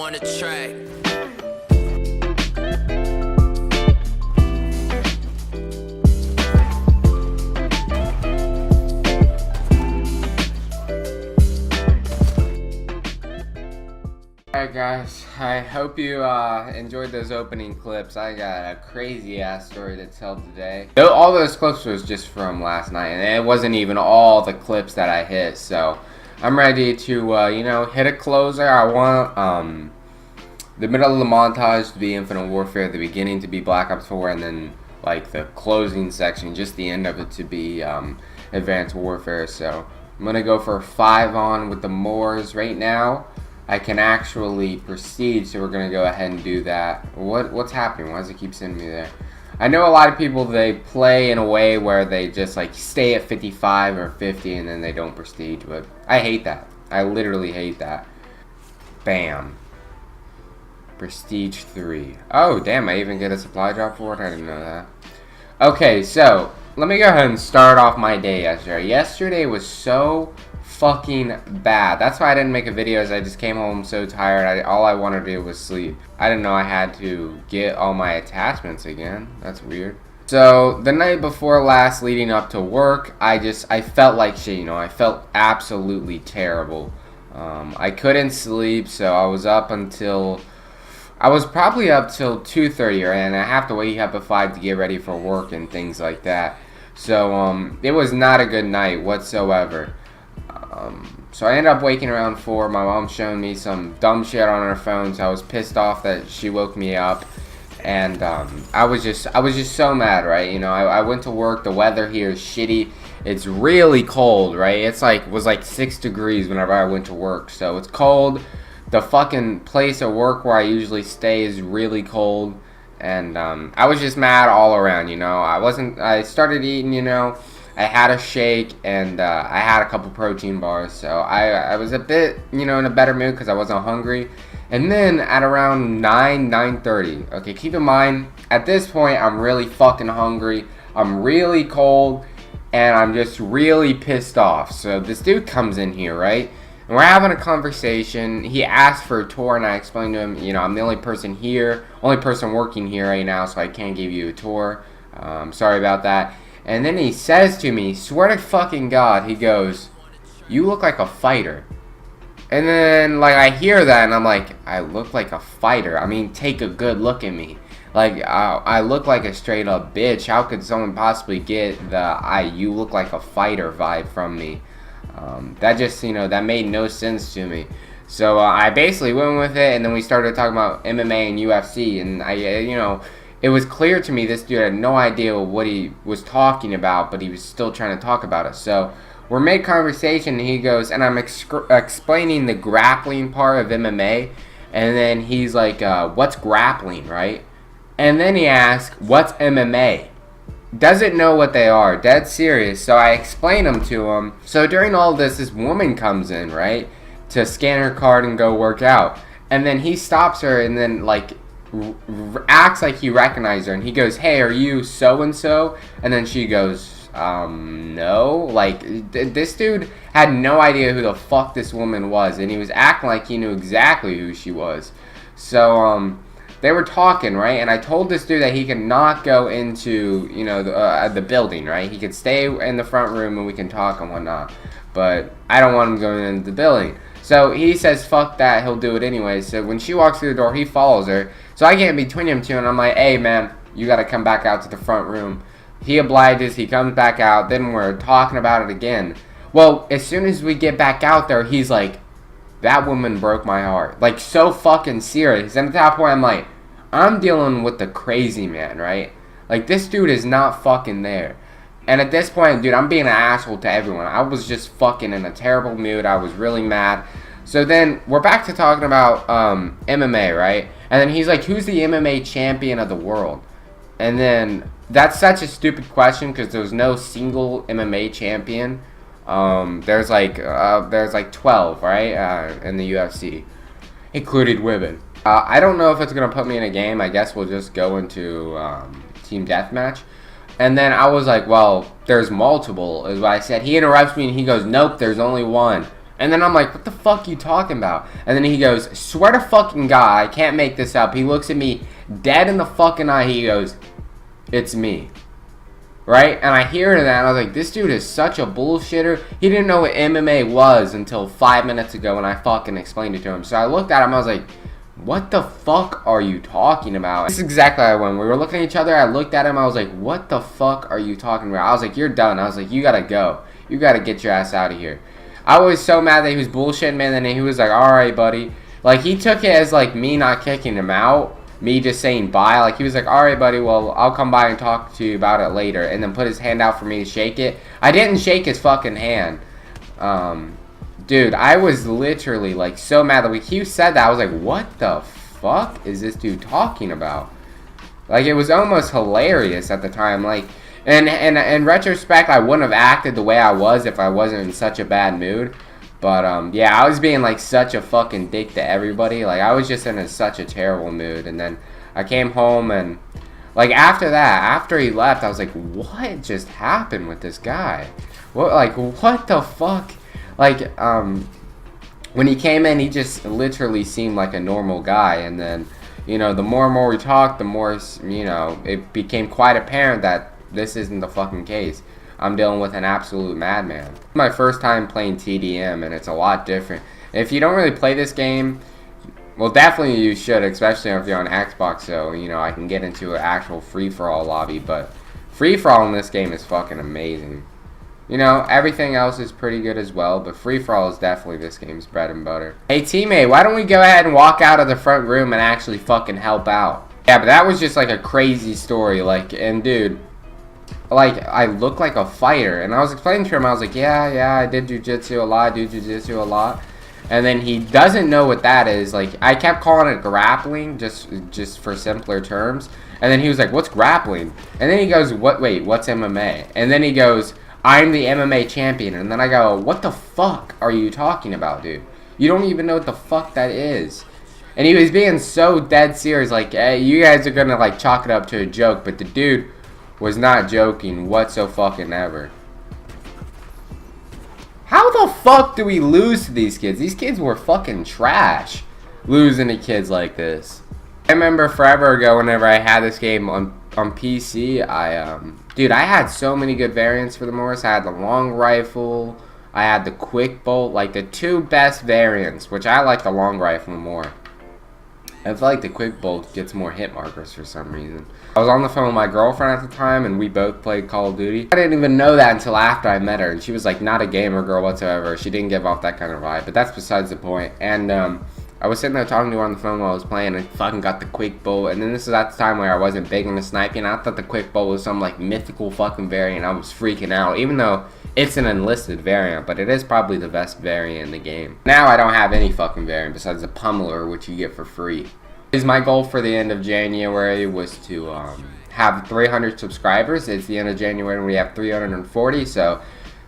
on the track. Alright guys, I hope you enjoyed those opening clips. I got a crazy ass story to tell today. All those clips was just from last night, and it wasn't even all the clips that I hit, so I'm ready to hit a closer. I want the middle of the montage to be Infinite Warfare, the beginning to be Black Ops 4, and then like the closing section, just the end of it, to be Advanced Warfare. So I'm gonna go for 5 on with the Moors right now. I can actually proceed, so we're gonna go ahead and do that. What's happening? Why does it keep sending me there? I know a lot of people, they play in a way where they just like stay at 55 or 50 and then they don't prestige, but I hate that. I literally hate that. Bam. Prestige 3. Oh damn, I even get a supply drop for it? I didn't know that. Okay, so let me go ahead and start off my day yesterday. Yesterday was so fucking bad. That's why I didn't make a video, as I just came home so tired. All I wanted to do was sleep. I didn't know I had to get all my attachments again. That's weird. So the night before last, leading up to work, I felt like shit. I felt absolutely terrible. I couldn't sleep, so I was probably up till 2:30, and I have to wake up at 5 to get ready for work and things like that. So it was not a good night whatsoever. So I ended up waking around 4. My mom showing me some dumb shit on her phone, so I was pissed off that she woke me up, and I was just so mad, right? I went to work. The weather here is shitty. It's really cold, right? Was like 6 degrees whenever I went to work, so it's cold. The fucking place at work where I usually stay is really cold, and I was just mad all around. I started eating, I had a shake, and I had a couple protein bars, so I was a bit, in a better mood because I wasn't hungry. And then at around 9:30, okay, keep in mind, at this point, I'm really fucking hungry, I'm really cold, and I'm just really pissed off. So this dude comes in here, right? And we're having a conversation. He asked for a tour, and I explained to him, I'm the only person here, only person working here right now, so I can't give you a tour. Sorry about that. And then he says to me, swear to fucking God, he goes, "You look like a fighter." And then, I hear that, and I'm like, I look like a fighter? I mean, take a good look at me. I look like a straight up bitch. How could someone possibly get the "you look like a fighter" vibe from me? That just, that made no sense to me. So I basically went with it, and then we started talking about MMA and UFC, and it was clear to me this dude had no idea what he was talking about, but he was still trying to talk about it. So we're mid-conversation, and he goes, and I'm explaining the grappling part of MMA, and then he's like, what's grappling, right? And then he asks, what's MMA? Doesn't know what they are, dead serious. So I explain them to him. So during all this woman comes in, right, to scan her card and go work out. And then he stops her and then, acts like he recognized her, and he goes, "Hey, are you so-and-so?" And then she goes, no. This dude had no idea who the fuck this woman was, and he was acting like he knew exactly who she was. So they were talking, right? And I told this dude that he could not go into the building, right? He could stay in the front room and we can talk and whatnot, but I don't want him going into the building. So he says fuck that, he'll do it anyway. So when she walks through the door, he follows her. So I get in between him two, and I'm like, hey man, you gotta come back out to the front room. He obliges, he comes back out, then we're talking about it again. Well, as soon as we get back out there, he's like, that woman broke my heart. So fucking serious. And at that point, I'm like, I'm dealing with the crazy man, right? This dude is not fucking there. And at this point, dude, I'm being an asshole to everyone. I was just fucking in a terrible mood. I was really mad. So then we're back to talking about MMA, right? And then he's like, who's the MMA champion of the world? And then that's such a stupid question because there's no single MMA champion. There's like 12, right? In the UFC, including women. I don't know if it's gonna put me in a game. I guess we'll just go into team deathmatch. And then I was like, well, there's multiple, is what I said. He interrupts me and he goes, nope, there's only one. And then I'm like, what the fuck you talking about? And then he goes, swear to fucking God, I can't make this up. He looks at me dead in the fucking eye. He goes, it's me. Right? And I hear that, and I was like, this dude is such a bullshitter. He didn't know what MMA was until 5 minutes ago when I fucking explained it to him. So I looked at him, I was like, what the fuck are you talking about? This is exactly how when we were looking at each other, I looked at him, I was like, what the fuck are you talking about? I was like, you're done. I was like, you gotta go. You gotta get your ass out of here. I was so mad that he was bullshitting, man, and then he was like, alright, buddy. Like, he took it as, like, me not kicking him out. Me just saying bye. Like, he was like, alright, buddy, well, I'll come by and talk to you about it later. And then put his hand out for me to shake it. I didn't shake his fucking hand. Dude, I was literally, like, so mad that when he said that, I was like, what the fuck is this dude talking about? Like, it was almost hilarious at the time. Like, and in retrospect, I wouldn't have acted the way I was if I wasn't in such a bad mood. But, yeah, I was being, like, such a fucking dick to everybody. Like, I was just in such a terrible mood. And then I came home and, like, after that, after he left, I was like, what just happened with this guy? What, like, what the fuck? Like, when he came in, he just literally seemed like a normal guy. And then, you know, the more and more we talked, the more, you know, it became quite apparent that this isn't the fucking case. I'm dealing with an absolute madman. My first time playing TDM, and it's a lot different. If you don't really play this game, well, definitely you should, especially if you're on Xbox, so, you know, I can get into an actual free-for-all lobby. But free-for-all in this game is fucking amazing. You know, everything else is pretty good as well, but free-for-all is definitely this game's bread and butter. Hey, teammate, why don't we go ahead and walk out of the front room and actually fucking help out? Yeah, but that was just like a crazy story, like, and dude, like, I look like a fighter, and I was explaining to him, I was like, yeah, I did jujitsu a lot, I do jujitsu a lot, and then he doesn't know what that is. Like, I kept calling it grappling, just for simpler terms, and then he was like, what's grappling? And then he goes, wait, what's MMA? And then he goes, I'm the MMA champion. And then I go, what the fuck are you talking about, dude? You don't even know what the fuck that is. And he was being so dead serious, like, hey, you guys are gonna, like, chalk it up to a joke, but the dude was not joking whatsoever. How the fuck do we lose to these kids? These kids were fucking trash, losing to kids like this. I remember forever ago, whenever I had this game on PC, dude, I had so many good variants for the Morris. I had the long rifle, I had the quick bolt, like the two best variants, which I like the long rifle more. I feel like the quick bolt gets more hit markers for some reason. I was on the phone with my girlfriend at the time, and we both played Call of Duty. I didn't even know that until after I met her, and she was like not a gamer girl whatsoever. She didn't give off that kind of vibe, but that's besides the point. And I was sitting there talking to her on the phone while I was playing, and fucking got the quick bolt. And then this is at the time where I wasn't big into sniping. I thought the quick bolt was some like mythical fucking variant. I was freaking out, even though it's an enlisted variant, but it is probably the best variant in the game. Now I don't have any fucking variant besides the pummeler, which you get for free. My goal for the end of January was to have 300 subscribers. It's the end of January and we have 340, so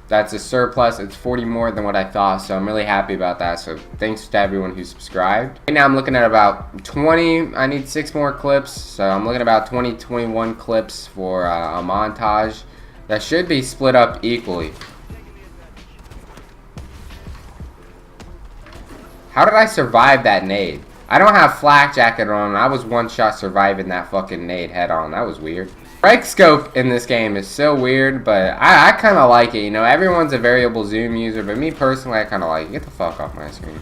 that's a surplus. It's 40 more than what I thought, so I'm really happy about that. So thanks to everyone who subscribed. Right now I'm looking at about 20. I need 6 more clips, so I'm looking at about 21 clips for a montage that should be split up equally. How did I survive that nade? I don't have flak jacket on. I was one shot surviving that fucking nade head on. That was weird. Strike scope in this game is so weird, but I kind of like it. You know, everyone's a variable zoom user, but me personally, I kind of like it. Get the fuck off my screen.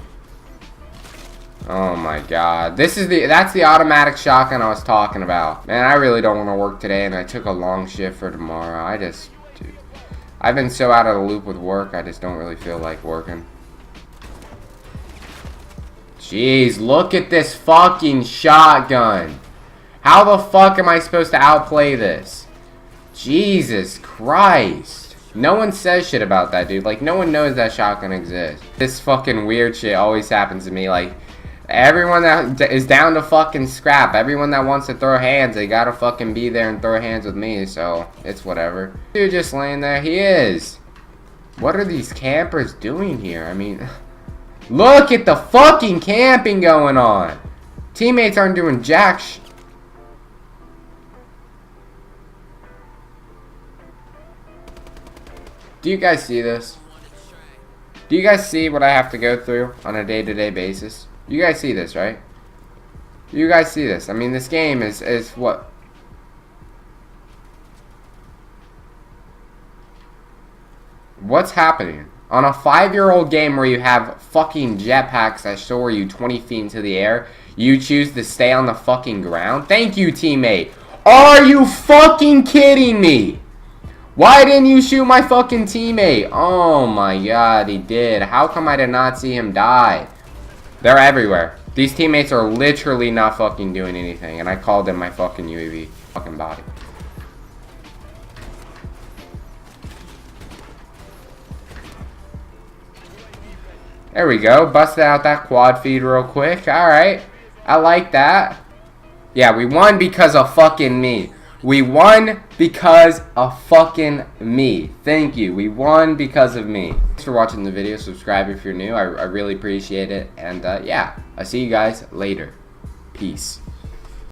Oh my god. That's the automatic shotgun I was talking about. Man, I really don't want to work today, and I took a long shift for tomorrow. Dude, I've been so out of the loop with work, I just don't really feel like working. Jeez, look at this fucking shotgun. How the fuck am I supposed to outplay this? Jesus Christ. No one says shit about that, dude. Like, no one knows that shotgun exists. This fucking weird shit always happens to me. Like, everyone that is down to fucking scrap, everyone that wants to throw hands, they gotta fucking be there and throw hands with me, so it's whatever. Dude just laying there. He is. What are these campers doing here? I mean... Look at the fucking camping going on. Teammates aren't doing jack sh... Do you guys see this? Do you guys see what I have to go through on a day-to-day basis? You guys see this, right? You guys see this. I mean, this game is what? What's happening? On a 5-year-old game where you have fucking jetpacks that soar you 20 feet into the air, you choose to stay on the fucking ground? Thank you, teammate. Are you fucking kidding me? Why didn't you shoot my fucking teammate? Oh my god, he did. How come I did not see him die? They're everywhere. These teammates are literally not fucking doing anything, and I called in my fucking UAV fucking body. There we go. Busted out that quad feed real quick. Alright. I like that. Yeah, we won because of fucking me. We won because of fucking me. Thank you. We won because of me. Thanks for watching the video. Subscribe if you're new. I really appreciate it. And yeah, I'll see you guys later. Peace.